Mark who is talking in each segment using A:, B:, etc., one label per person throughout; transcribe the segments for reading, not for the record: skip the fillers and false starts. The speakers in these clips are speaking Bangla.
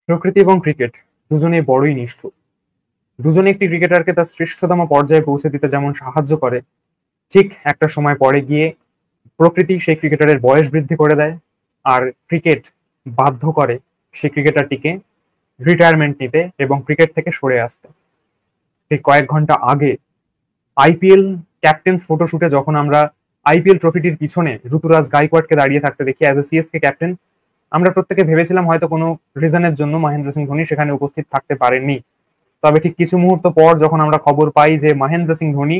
A: প্রকৃতি এবং ক্রিকেট দুজনেই বড়ই নিষ্ঠুর। দুজনে একটি ক্রিকেটারকে তার শ্রেষ্ঠতম পর্যায়ে পৌঁছে দিতে যেমন সাহায্য করে, ঠিক একটা সময় পরে গিয়ে প্রকৃতি সেই ক্রিকেটারের বয়স বৃদ্ধি করে দেয়, আর ক্রিকেট বাধ্য করে সেই ক্রিকেটারটিকে রিটায়ারমেন্ট নিতে এবং ক্রিকেট থেকে সরে আসতে। ঠিক কয়েক ঘন্টা আগে আইপিএল ক্যাপ্টেন্স ফটোশুটে যখন আমরা আইপিএল ট্রফিটির পিছনে ঋতুরাজ গাইকোয়াড়কে দাঁড়িয়ে থাকতে দেখি অ্যাজ এ সিএসকে ক্যাপ্টেন, আমরা প্রত্যেকে ভেবেছিলাম হয়তো কোনো রিজনের জন্য মহেন্দ্র সিং ধোনি সেখানে উপস্থিত থাকতে পারেননি। তবে ঠিক কিছু মুহূর্ত পর যখন আমরা খবর পাই যে মহেন্দ্র সিং ধোনি,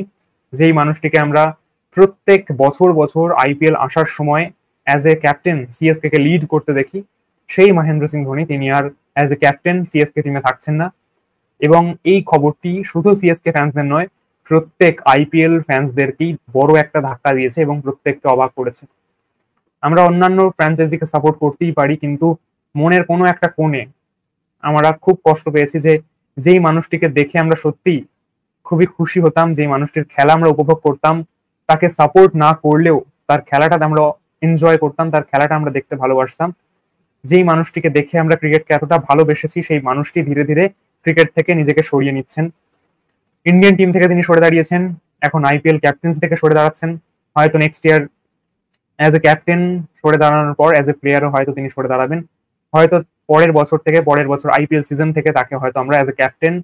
A: যেই মানুষটিকে আমরা প্রত্যেক বছর বছর আইপিএল আসার সময় as a captain CSK K lead করতে দেখি, সেই মহেন্দ্র সিং ধোনি তিনি আর অ্যাজ এ ক্যাপ্টেন সিএসকে টিমে থাকছেন না। এবং এই খবরটি শুধু সিএসকে ফ্যান্সদের নয়, প্রত্যেক আইপিএল ফ্যান্সদেরকেই বড় একটা ধাক্কা দিয়েছে এবং প্রত্যেককে অবাক করেছে। আমরা অন্যান্য ফ্র্যাঞ্চাইজিকে সাপোর্ট করতেই পারি, কিন্তু মনের কোনো একটা কোণে আমরা খুব কষ্ট পেয়েছি যে যেই মানুষটিকে দেখে আমরা সত্যি খুবই খুশি হতাম, যেই মানুষটির খেলা আমরা উপভোগ করতাম, তাকে সাপোর্ট না করলেও তার খেলাটা আমরা এনজয় করতাম, তার খেলাটা আমরা দেখতে ভালোবাসতাম। যেই মানুষটিকে দেখে আমরা ক্রিকেটকে এতটা ভালোবেসেছি, সেই মানুষটি ধীরে ধীরে ক্রিকেট থেকে নিজেকে সরিয়ে নিচ্ছেন। ইন্ডিয়ান টিম থেকে তিনি সরে দাঁড়িয়েছেন, এখন আইপিএল ক্যাপ্টেন্স থেকে সরে দাঁড়াচ্ছেন। হয়তো next year as a captain সরে দাঁড়ানোর পর অ্যাজ এ প্লেয়ারও হয়তো তিনি সরে দাঁড়াবেন। হয়তো পরের বছর থেকে, পরের বছর আইপিএল সিজন থেকে তাকে হয়তো আমরা as a captain,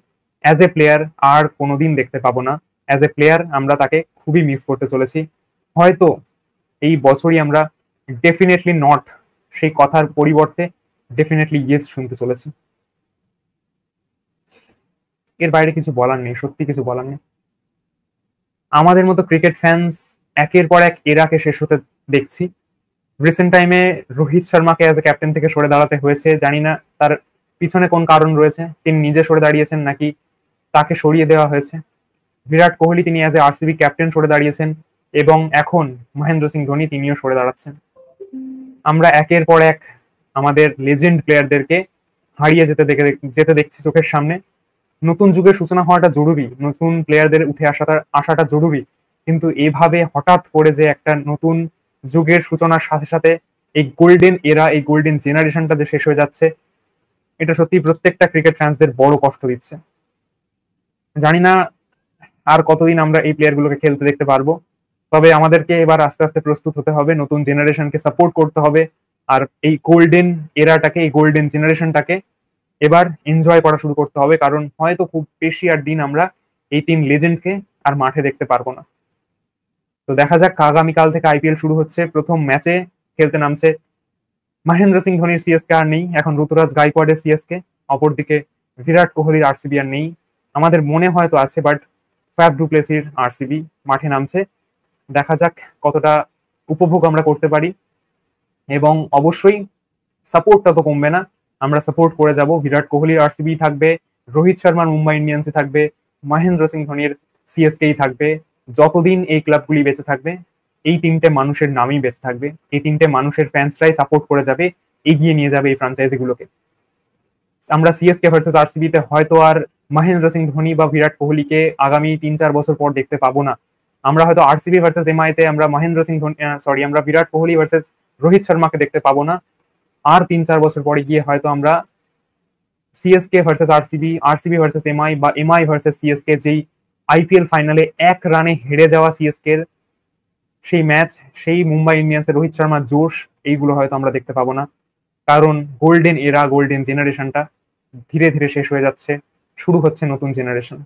A: as a player আর কোনোদিন দেখতে পাবো না। অ্যাজ এ প্লেয়ার আমরা তাকে খুবই মিস করতে চলেছি। হয়তো এই বছরই আমরা ডেফিনেটলি নট সেই কথার পরিবর্তে ডেফিনেটলি ইয়েস শুনতে চলেছি। এর বাইরে কিছু বলার নেই, সত্যি কিছু বলার নেই। আমাদের মতো ক্রিকেট ফ্যান্স একের পর এক এরাকে শেষ হতে দেখছি। রিসেন্ট টাইমে রোহিত শর্মাকে অ্যাজ এ ক্যাপ্টেন থেকে সরে দাঁড়াতে হয়েছে, জানি না তার পিছনে কোন কারণ রয়েছে, তিনি নিজে সরে দাঁড়িয়েছেন নাকি তাকে সরিয়ে দেওয়া হয়েছে। বিরাট কোহলি তিনি অ্যাজ এ আরসিবি ক্যাপ্টেন সরে দাঁড়িয়েছেন, এবং এখন মহেন্দ্র সিং ধোনি তিনিও সরে দাঁড়াচ্ছেন। আমরা একের পর এক আমাদের লেজেন্ড প্লেয়ারদেরকে হারিয়ে যেতে দেখছি চোখের সামনে। নতুন যুগের সূচনা হওয়াটা জরুরি, নতুন প্লেয়ারদের উঠে আসাটা জরুরি, কিন্তু এভাবে হঠাৎ করে যে একটা নতুন যুগের সূচনার সাথে সাথে এই গোল্ডেন এরা, এই গোল্ডেন জেনারেশনটা যে শেষ হয়ে যাচ্ছে, এটা সত্যি প্রত্যেকটা ক্রিকেট ফ্যান্সদের বড় কষ্ট দিচ্ছে। জানি না আর কতদিন আমরা এই প্লেয়ার গুলোকে খেলতে দেখতে পারবো, তবে আমাদেরকে এবার আস্তে আস্তে প্রস্তুত হতে হবে, নতুন জেনারেশনকে সাপোর্ট করতে হবে, আর এই গোল্ডেন এরাটাকে, এই গোল্ডেন জেনারেশনটাকে এবার এনজয় করা শুরু করতে হবে, কারণ হয়তো খুব বেশি আর দিন আমরা এই তিন লেজেন্ডকে আর মাঠে দেখতে পারবো না। তো দেখা যাক, আগামীকাল থেকে আইপিএল শুরু হচ্ছে, প্রথম ম্যাচে খেলতে নামছে মহেন্দ্র সিং ধোনির সিএসকে আর নেই, এখন ঋতুরাজ গাইকোয়াড়ের সিএসকে, অপরদিকে বিরাট কোহলির আরসিবি আর নেই। আমাদের মনে হয়তো আছে, বাট ফ্যাফ ডু প্লেসির আরসিবি মাঠে নামছে। দেখা যাক কতটা উপভোগ আমরা করতে পারি, এবং অবশ্যই সাপোর্টটা তো কমবে না, আমরা সাপোর্ট করে যাব। বিরাট কোহলির আরসিবি থাকবে, রোহিত শর্মার মুম্বাই ইন্ডিয়ান্সই থাকবে, মহেন্দ্র সিং ধোনির সিএসকেই থাকবে। যতদিন এই ক্লাবগুলি বেঁচে থাকবে, এই তিনটে মানুষের নামই বেঁচে থাকবে, এই তিনটে মানুষের ফ্যান্সরাই সাপোর্ট করে যাবে, এগিয়ে নিয়ে যাবে এই ফ্র্যাঞ্চাইজি গুলোকে। আমরা সিএসকে ভার্সেস আরসিবি তে হয়তো আর মহেন্দ্র সিং ধোনি বা বিরাট কোহলিকে আগামী 3-4 বছর পর দেখতে পাবো না। আমরা হয়তো আরসিবি ভার্সেস এমআই তে আমরা মহেন্দ্র সিং ধোনি, আমরা বিরাট কোহলি ভার্সেস রোহিত শর্মাকে দেখতে পাবো না। আর 3-4 বছর পরে গিয়ে হয়তো আমরা CSK versus RCB, RCB versus MI বা এমআই ভার্সেস সিএসকে, যেই আইপিএল ফাইনালে এক রানে হেরে যাওয়া সিএসকে এর সেই ম্যাচ, সেই মুম্বাই ইন্ডিয়ান্সের রোহিত শর্মার জোশ, এইগুলো হয়তো আমরা দেখতে পাবো না। কারণ গোল্ডেন এরা, গোল্ডেন জেনারেশনটা ধীরে ধীরে শেষ হয়ে যাচ্ছে, শুরু হচ্ছে নতুন জেনারেশন।